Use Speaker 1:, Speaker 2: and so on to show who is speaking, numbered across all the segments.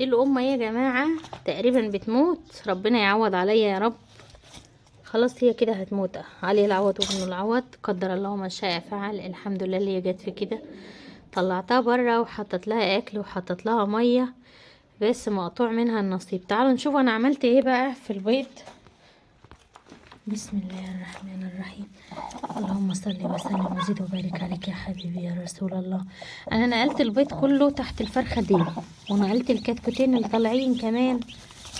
Speaker 1: الأم يا جماعة تقريبا بتموت، ربنا يعوض عليا يا رب. خلاص هي كده هتموت، علي العوض وابن العوض، قدر الله ما شاء فعل. الحمد لله اللي هي جت في كده. طلعتها بره وحطت لها اكل وحطت لها ميه، بس مقطوع منها النصيب. تعالوا نشوف انا عملت ايه بقى في البيض. بسم الله الرحمن الرحيم. اللهم صل وسلم وزد وبارك عليك يا حبيبي يا رسول الله. انا نقلت البيض كله تحت الفرخه دي، ونقلت الكتكوتين اللي طالعين كمان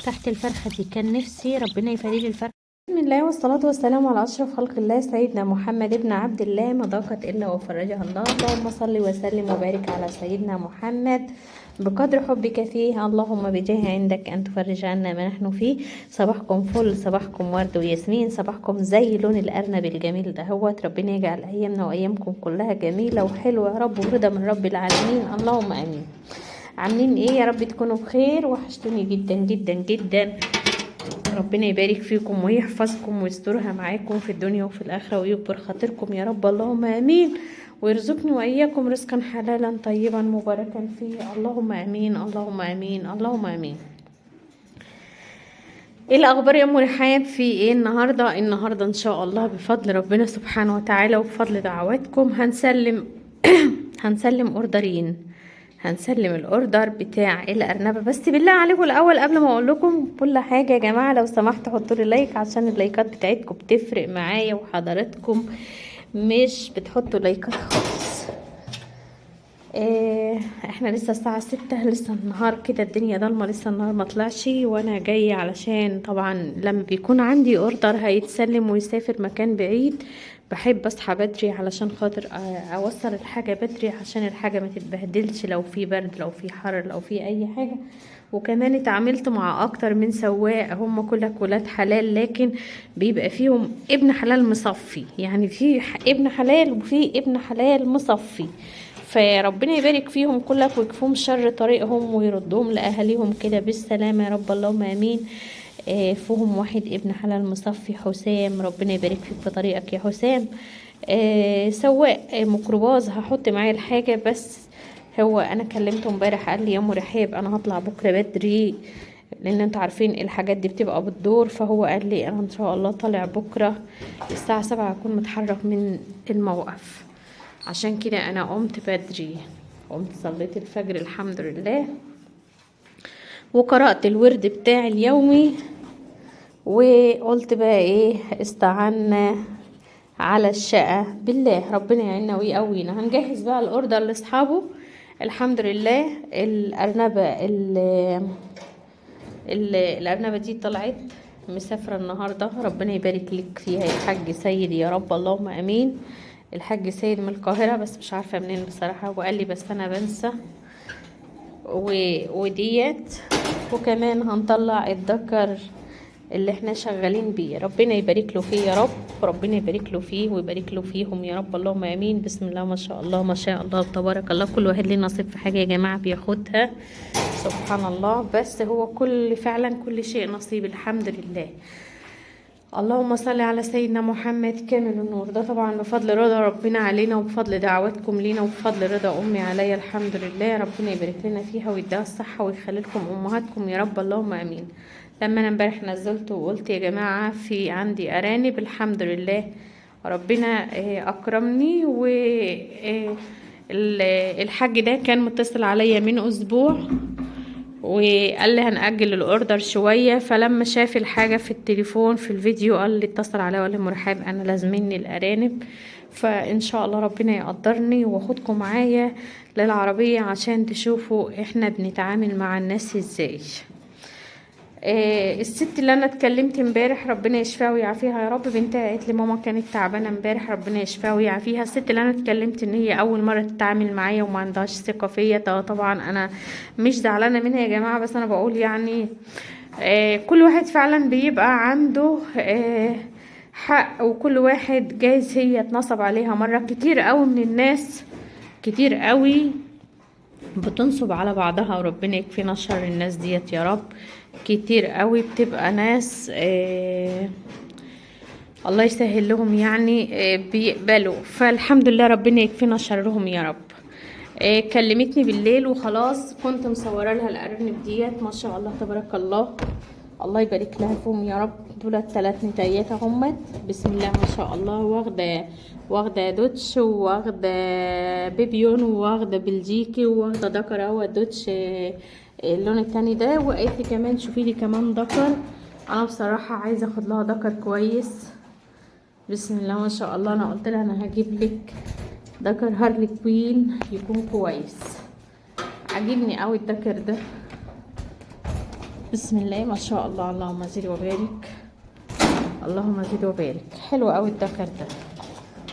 Speaker 1: تحت الفرخه دي. كان نفسي ربنا يفريلي الفرخه. بسم الله والصلاة والسلام على أشرف خلق الله سيدنا محمد ابن عبد الله، ما ضاقت إلا وفرجها الله. اللهم صل وسلم وبارك على سيدنا محمد بقدر حبك فيه، اللهم بجاه عندك أن تفرج عنا ما نحن فيه. صباحكم فل، صباحكم ورد وياسمين، صباحكم زي لون الأرنب الجميل دهوت. ربنا يجعل أيامنا وأيامكم كلها جميلة وحلوة يا رب، ورضا من رب العالمين، اللهم آمين. عاملين إيه يا رب؟ تكونوا بخير، وحشتوني جدا جدا جدا. ربنا يبارك فيكم ويحفظكم ويسترها معاكم في الدنيا وفي الآخرة ويكبر خاطركم يا رب، اللهم آمين. ويرزقني وإياكم رزقا حلالا طيبا مباركا فيه، اللهم آمين اللهم آمين اللهم آمين. ايه الأخبار يا أم رحاب؟ في ايه النهاردة إن شاء الله بفضل ربنا سبحانه وتعالى وبفضل دعواتكم هنسلم أوردرين. هنسلم الاوردر بتاع الارنبه. بس بالله عليكم الاول قبل ما اقول لكم كل حاجه يا جماعه، لو سمحتوا حطوا لي لايك، عشان اللايكات بتاعتكم بتفرق معايا، وحضراتكم مش بتحطوا لايكات خالص. احنا لسه الساعه 6، لسه النهار كده الدنيا ضلمه، لسه النهار ما طلعش، وانا جايه علشان طبعا لما بيكون عندي اوردر هيتسلم ويسافر مكان بعيد بحب اصحى بدري علشان خاطر اوصل الحاجه بدري، عشان الحاجه ما تتبهدلش لو في برد لو في حر لو في اي حاجه. وكمان اتعاملت مع اكتر من سواق، هم كلها ولاد حلال، لكن بيبقى فيهم ابن حلال مصفي، يعني في ابن حلال وفي ابن حلال مصفي. فربنا يبارك فيهم كلك ويكفوهم شر طريقهم ويردهم لأهاليهم كده بالسلامة يا رب، اللهم آمين. فيهم واحد ابن حلال مصفي، حسام، ربنا يبارك فيك في طريقك يا حسام. سواق ميكروباص هحط معايا الحاجة، بس هو انا كلمته امبارح قال لي يا ام رحاب انا هطلع بكره بدري، لان انتوا عارفين الحاجات دي بتبقى بالدور. فهو قال لي انا ان شاء الله طالع بكره الساعه 7 هكون متحرك من الموقف. عشان كده انا قمت بدري، قمت صليت الفجر الحمد لله، وقرأت الورد بتاعي اليومي، وقلت بقى ايه، استعنا على الشقة بالله، ربنا يعيننا ويقوينا. هنجهز بقى الاوردر لاصحابه. الحمد لله الأرنبة دي طلعت مسافرة النهاردة، ربنا يبارك لك فيها يا حاج سيد يا رب، اللهم امين. الحاج سيد من القاهرة، بس مش عارفة منين بصراحة، وقال لي بس انا بنسى. وديت وكمان هنطلع الذكر اللي احنا شغالين بيه، ربنا يبارك له فيه يا رب، ربنا يبارك له فيه ويبارك له فيهم يا رب، اللهم امين. بسم الله ما شاء الله ما شاء الله تبارك الله، كل واحد ليه نصيب في حاجه يا جماعه بياخدها، سبحان الله. بس هو فعلا كل شيء نصيب، الحمد لله. اللهم صل على سيدنا محمد كامل النور. ده طبعا بفضل رضا ربنا علينا، وبفضل دعواتكم لينا، وبفضل رضا امي عليا، الحمد لله. ربنا يبارك لنا فيها ويديها الصحه ويخلي لكم امهاتكم يا رب، اللهم امين. لما انا امبارح نزلت وقلت يا جماعه في عندي ارانب، الحمد لله ربنا اكرمني. و الحاج ده كان متصل عليا من اسبوع وقال لي هنأجل الاوردر شوية، فلما شاف الحاجة في التليفون في الفيديو قال لي اتصل عليا وقال لي مرحب انا لازمني الارانب، فان شاء الله ربنا يقدرني واخدكم معايا للعربية عشان تشوفوا احنا بنتعامل مع الناس ازاي. الست اللي انا اتكلمت امبارح ربنا يشفيها ويعافيها يا رب، بنتها قالت لي ماما كانت تعبانه امبارح، ربنا يشفيها ويعافيها. الست اللي انا اتكلمت ان هي اول مره تتعامل معايا وما عندهاش ثقه فيا، طبعا انا مش زعلانه منها يا جماعه، بس انا بقول يعني كل واحد فعلا بيبقى عنده حق، وكل واحد جايز هي اتنصب عليها مره. كتير قوي من الناس، كتير قوي بتنصب على بعضها، وربنا يكفينا شر الناس ديت يا رب. كتير قوي بتبقى ناس الله يسهل لهم، يعني بيقبلوا، فالحمد لله ربنا يكفينا شرهم يا رب. كلمتني بالليل وخلاص، كنت مصوره لها الارنب ديت، ما شاء الله تبارك الله، الله يبارك لها فيهم يا رب. دول الثلاث نتايات اهمت، بسم الله ما شاء الله. واخده دوتش، وواخده بيبيون، وواخده بلجيكي، وواخده دكر اهو دوتش اللون التاني ده. وقالت لي كمان شوفي لي كمان دكر. انا بصراحه عايزه اخد لها دكر كويس، بسم الله ما شاء الله. انا قلت لها انا هجيب لك دكر هارلي كوين يكون كويس. عجبني قوي الدكر ده، بسم الله ما شاء الله، اللهم زد وبارك، اللهم زد وبارك. حلو قوي الدكر ده،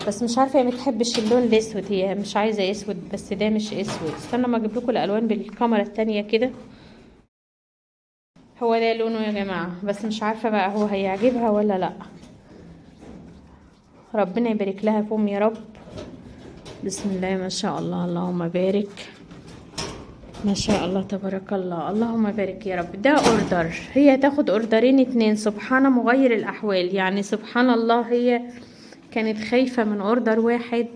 Speaker 1: بس مش عارفه هي ما بتحبش اللون الاسود، هي مش عايزه اسود، بس ده مش اسود. استنى ما اجيب لكم الالوان بالكاميرا التانية كده. هو ده لونه يا جماعه، بس مش عارفه بقى هو هيعجبها ولا لا. ربنا يبارك لها فيهم يا رب، بسم الله ما شاء الله، اللهم بارك، ما شاء الله تبارك الله، اللهم بارك يا رب. ده اوردر، هي تاخد اوردرين اتنين، سبحان مغير الاحوال. يعني سبحان الله، هي كانت خايفة من اوردر واحد،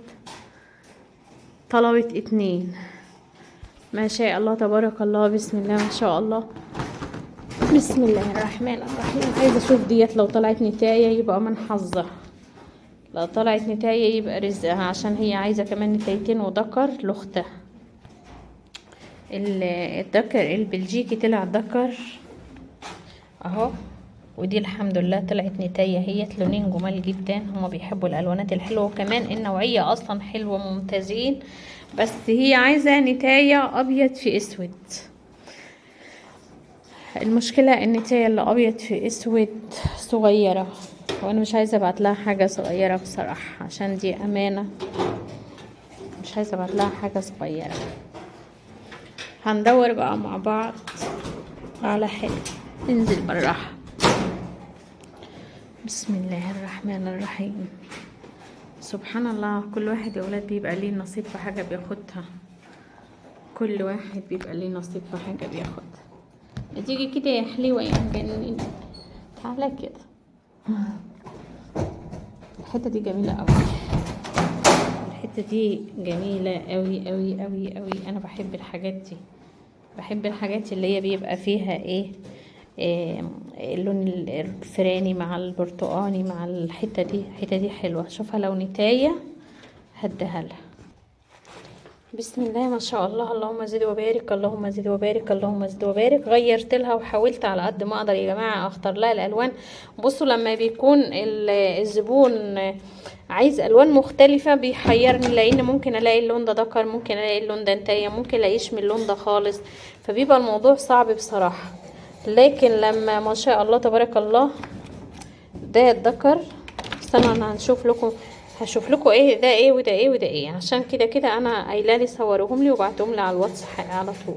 Speaker 1: طلبت اتنين، ما شاء الله تبارك الله، بسم الله ما شاء الله، بسم الله الرحمن الرحيم. عايزة اشوف ديت لو طلعت نتاية يبقى من حظها، لو طلعت نتاية يبقى رزقها، عشان هي عايزة كمان نتايتين ودكر لاختها. الدكر البلجيكي طلع دكر اهو، ودي الحمد لله طلعت نتاية، هي لونين جمال جدا، هما بيحبوا الالوانات الحلوه، وكمان النوعيه اصلا حلوه ممتازين، بس هي عايزه نتاية ابيض في اسود. المشكله النتاية اللي ابيض في اسود صغيره، وانا مش عايزه ابعت لها حاجه صغيره بصراحه، عشان دي امانه، مش عايزه ابعت لها حاجه صغيره. هندور بقى مع بعض على حاجه، ننزل بالراحه. بسم الله الرحمن الرحيم. سبحان الله، كل واحد يا ولاد بيبقى ليه نصيب في حاجة بياخدها، كل واحد بيبقى ليه نصيب في حاجة بياخدها. تيجي كده يا حلوة يا مجننين، تعالى كده. الحتة دي جميلة قوي، الحتة دي جميلة قوي قوي قوي قوي. انا بحب الحاجات دي، بحب الحاجات اللي هي بيبقى فيها ايه، اللون الفراني مع البرتقاني مع الحته دي. الحته دي حلوه، شوفها لو نتايه هديها لها. بسم الله ما شاء الله، اللهم زد وبارك، اللهم زد وبارك، اللهم زد وبارك. غيرت لها وحاولت على قد ما اقدر يا جماعه اختار لها الالوان. بصوا لما بيكون الزبون عايز الوان مختلفه بيحيرني، لان ممكن الاقي اللون ده دكر، ممكن الاقي اللون ده نتايه، ممكن الاقيش من اللون ده خالص، فبيبقى الموضوع صعب بصراحه. لكن لما ما شاء الله تبارك الله ده الذكر. استنى انا هشوف لكم ايه ده ايه وده ايه وده ايه، عشان كده كده انا قايله لي صوروهم لي وبعتهم لي على الواتس على طول.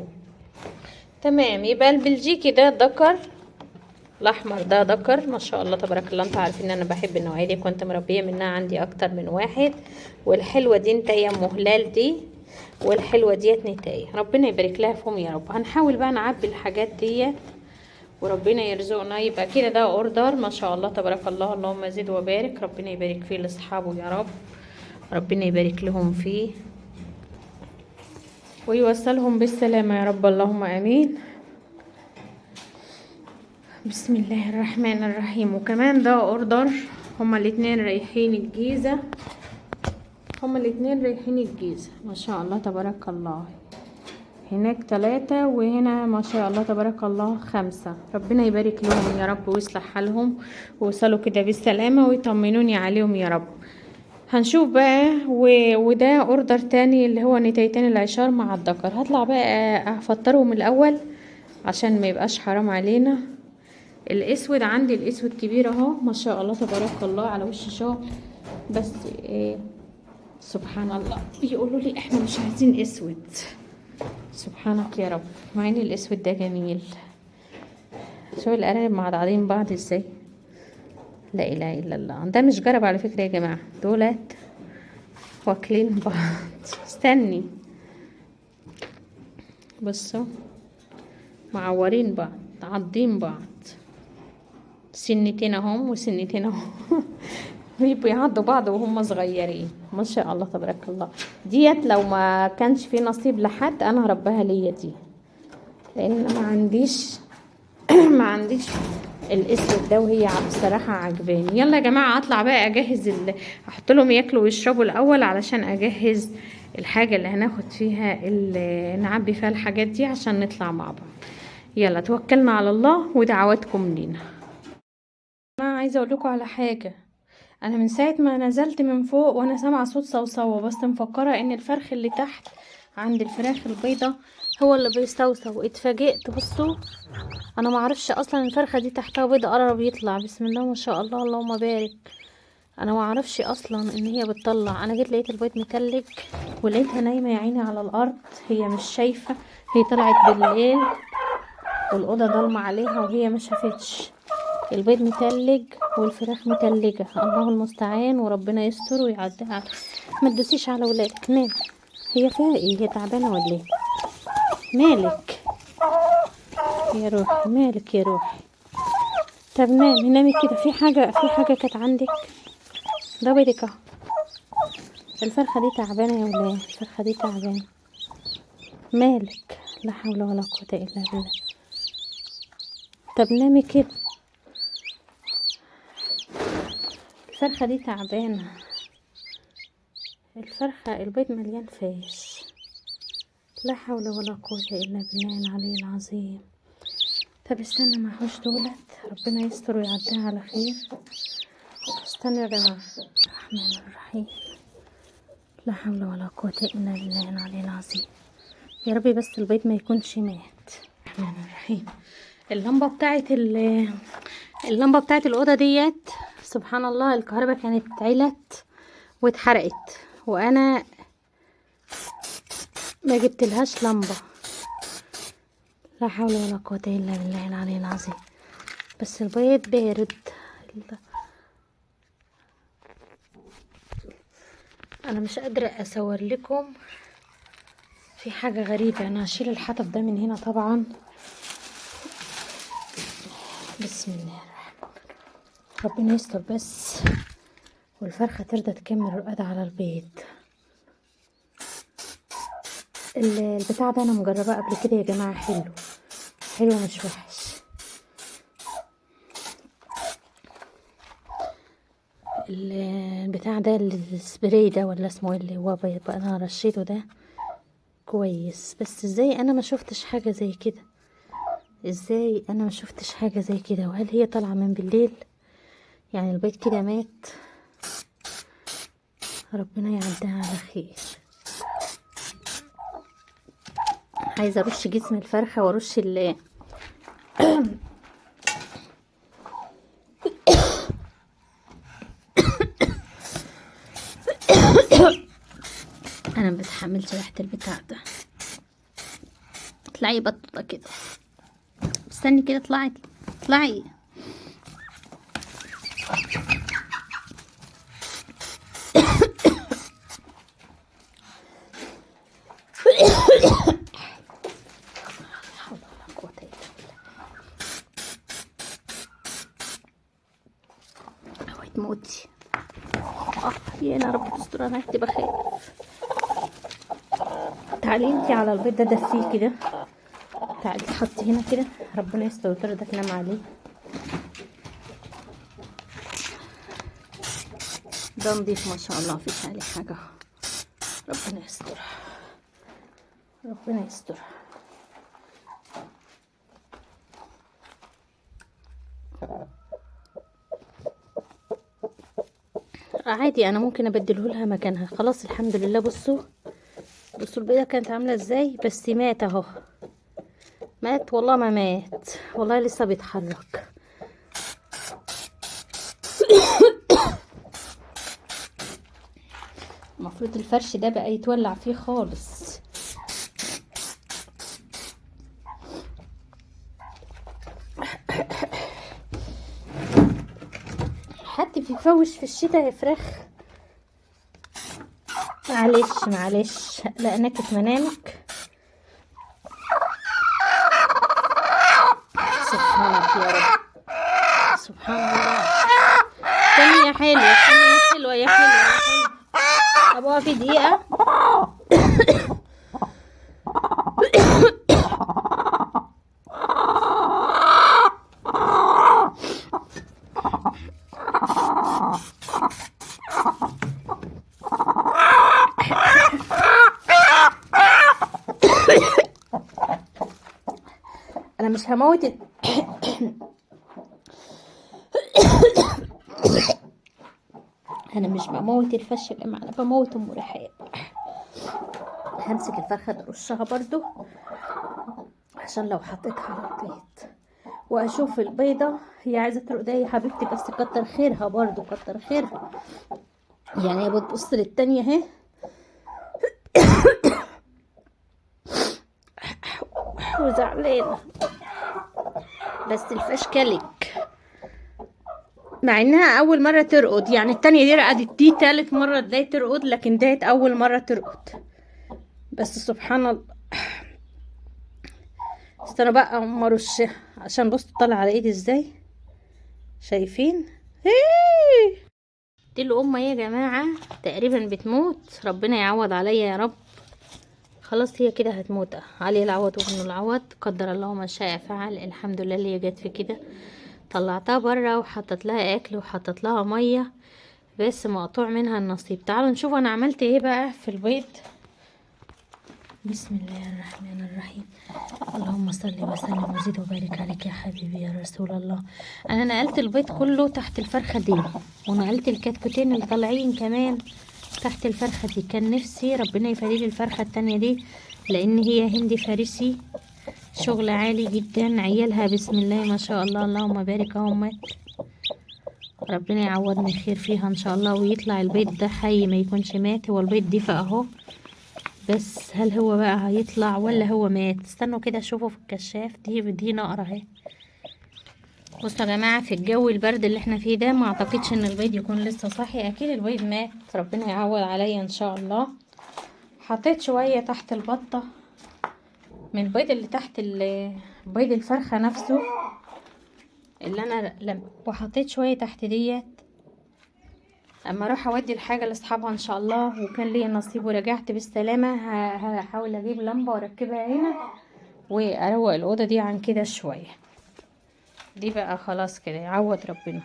Speaker 1: تمام، يبقى البلجيكي ده ذكر، الاحمر ده ذكر، ما شاء الله تبارك الله. انتوا عارفين ان انا بحب النوعيه دي، كنت مربيه منها عندي اكتر من واحد. والحلوه دي نتايه ام هلال دي، والحلوه ديت نتايه، ربنا يبارك لها فيهم يا رب. هنحاول بقى نعبي الحاجات ديت وربنا يرزقنا. يبقى كده ده اوردر ما شاء الله تبارك الله، اللهم زد وبارك، ربنا يبارك فيه لاصحابه يا رب، ربنا يبارك لهم فيه ويوصلهم بالسلامة يا رب، اللهم امين. بسم الله الرحمن الرحيم. وكمان ده اوردر، هما الاتنين رايحين الجيزة، هما الاتنين رايحين الجيزة ما شاء الله تبارك الله. هناك 3 وهنا ما شاء الله تبارك الله 5. ربنا يبارك لهم يا رب ويصلح حالهم ووصلوا كده بالسلامة ويطمنوني عليهم يا رب. هنشوف بقى وده اوردر تاني اللي هو نتايتين العشار مع الذكر. هطلع بقى هفطرهم الاول عشان ما يبقاش حرام علينا. الاسود عندي الاسود كبير اهو ما شاء الله تبارك الله على وش شهر، بس سبحان الله بيقولوا لي احنا مش عايزين اسود، سبحانك يا رب، مع ان الاسود ده جميل. شوفوا الارانب مع بعضين بعض ازاي، لا اله الا الله. ده مش جرب على فكره يا جماعه، دولت واكلين بعض. استني بصوا، معورين بعض، عاضين بعض، سنتين اهم وسنتين اهم. بيبقوا يعضوا بعض وهم صغيرين، ما شاء الله تبارك الله. ديت لو ما كانش في نصيب لحد انا هربيها ليا دي، لان ما عنديش ما عنديش الاسود ده، وهي بصراحه عجباني. يلا يا جماعه اطلع بقى اجهز احط لهم ياكلوا ويشربوا الاول، علشان اجهز الحاجه اللي هناخد فيها اللي نعبي فيها الحاجات دي عشان نطلع مع بعض. يلا توكلنا على الله ودعواتكم لينا. انا عايزه اقول لكم على حاجه. انا من ساعه ما نزلت من فوق وانا سامعه صوت صوصوه، بس مفكره ان الفرخ اللي تحت عند الفراخ البيضه هو اللي بيصوصو. اتفاجئت. بصوا انا ما اعرفش اصلا الفرخه دي تحتها بيضه، قرب يطلع. بسم الله ما شاء الله اللهم بارك. انا ما اعرفش اصلا ان هي بتطلع. انا جيت لقيت البيض متلج، ولقيتها نايمه يا عيني على الارض، هي مش شايفه. هي طلعت بالليل والاوضه ضلمه عليها وهي ما شافتش. البيض متلج والفراخ متلجه. الله المستعان، وربنا يستر ويعديها. ما تدوسيش على ولادك، نام. هي فيها ايه؟ هي تعبانه ولا ايه؟ مالك يا روحي؟ مالك يا روحي؟ طب نامي نامي كده. في حاجه كانت عندك؟ ده بيضك اهو. الفرخه دي تعبانه يا ولاد، الفرخه دي تعبانه. مالك؟ لا حول ولا قوه الا بالله. طب نامي كده. الفرخه دي تعبانه. الفرخه البيض مليان فاش. لا حول ولا قوه الا بالله العلي العظيم. طب استنى معهوش دولت، ربنا يستر ويعديها على خير. استنى يا جماعه. الرحمن الرحيم. لا حول ولا قوه الا بالله العلي العظيم. يا ربي بس البيض ما يكونش مات. الرحمن الرحيم. اللمبه بتاعت الاوضه ديت، سبحان الله، الكهرباء كانت علت واتحرقت، وانا ما جبتلهاش لمبه. لا حول ولا قوه الا بالله العلي العظيم. بس البيض بارد. انا مش قادره اصور لكم. في حاجه غريبه. انا هشيل الحطب ده من هنا طبعا. بسم الله الرحمن الرحيم. ربنا يستر بس والفرخه ترضى تكمل رقاد على البيض. البتاع ده انا مجرباه قبل كده يا جماعه. حلو مش وحش. البتاع ده السبراي ده ولا اسمه ايه اللي هو بقى انا رشيته ده كويس. بس ازاي انا ما شفتش حاجه زي كده؟ ازاي انا ما شفتش حاجه زي كده؟ وهل هي طالعه من بالليل؟ يعني البيت كده مات. ربنا يعديها على خير. عايزه ارش جسم الفرخه وارش انا ما بتحملش ريحه البتاع ده. اطلعي بطه كده. استني كده. اطلعي. موتي. يا رب تستر. انا ريحتي بخاف. تعالي انتي على البيض ده دفيه كده. تعالي تحطي هنا كده. ربنا يستر وترضى تنام عليه. ده نضيف ما شاء الله، مفيش عليه حاجه. ربنا يستر. ربنا يستر. عادي انا ممكن ابدله لها مكانها. خلاص الحمد لله. بصوا البيضه كانت عامله ازاي. بس مات اهو. مات والله. ما مات والله، لسه بيتحرك. المفروض الفرش ده بقى يتولع فيه خالص. حد بيفوش في الشتاء يا فراخ؟ معلش لانك منامك. سبحانك يا رب. سبحان الله. استني يا حلوه. سيبوها في دقيقة. انا مش هموت انا مش بموت الفش يا جماعه، انا بموت ام ريحان. همسك الفرخه ارشها برضو عشان لو حطيتها على البيض، واشوف البيضه هي عايزه ترقد يا حبيبتي، بس كتر خيرها برضو كتر خيرها. يعني هي بتبص للتانية اهي وزعلانه، بس الفش كلك مع انها اول مره ترقد. يعني التانية دي رقدت، دي تالت مره تلاقي ترقد، لكن ديت اول مره ترقد. بس سبحان الله. استنى بقى اما ارشها عشان بصوا طالع على ايدي ازاي، شايفين؟ دي الام يا جماعه تقريبا بتموت، ربنا يعوض عليا يا رب. خلاص هي كده هتموت، علي العوض وابن العوض، قدر الله ما شاء فعل. الحمد لله اللي هي جت في كده. طلعتها بره وحطت لها اكل وحطت لها ميه، بس مقطوع منها النصيب. تعالوا نشوف انا عملت ايه بقى في البيض. بسم الله الرحمن الرحيم. اللهم صل وسلم وزد وبارك عليك يا حبيبي يا رسول الله. انا نقلت البيض كله تحت الفرخه دي، ونقلت الكتكوتين اللي طالعين كمان تحت الفرخه دي. كان نفسي ربنا يفريلي الفرخه التانية دي، لان هي هندي فارسي، شغل عالي جدا. عيالها بسم الله ما شاء الله اللهم بارك اهمت. ربنا يعوضني خير فيها ان شاء الله، ويطلع البيض ده حي ما يكونش مات. هو البيض دي اهو، بس هل هو بقى هيطلع ولا هو مات؟ استنوا كده اشوفه في الكشاف. دي نقرة اهي. بصوا يا جماعه في الجو البرد اللي احنا فيه ده، ما اعتقدش ان البيض يكون لسه صاحي، اكيد البيض مات. ربنا يعوض عليا ان شاء الله. حطيت شويه تحت البطه من البيض اللي تحت بيض الفرخه نفسه اللي انا وحطيت شويه تحت ديت. اما اروح اودي الحاجه لاصحابها ان شاء الله، وكان لي نصيب ورجعت بالسلامه، هحاول اجيب لمبه واركبها هنا واروق الاوضه دي عن كده شويه. دي بقى خلاص كده يعوض ربنا،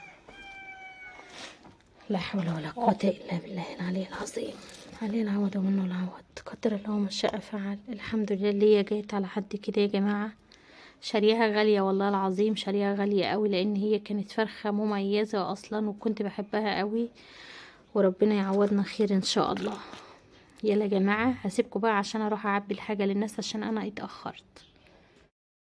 Speaker 1: لا حول ولا قوه الا بالله العلي العظيم. عليه العوض ومنه العوض، قدر الله ما شاء فعل. الحمد لله اللي هي جايت على حد كده يا جماعه. شاريها غاليه والله العظيم، شاريها غاليه قوي، لان هي كانت فرخه مميزه اصلا وكنت بحبها قوي. وربنا يعوضنا خير ان شاء الله. يلا يا جماعه هسيبكم بقى عشان اروح اعبي الحاجه للناس عشان انا اتاخرت.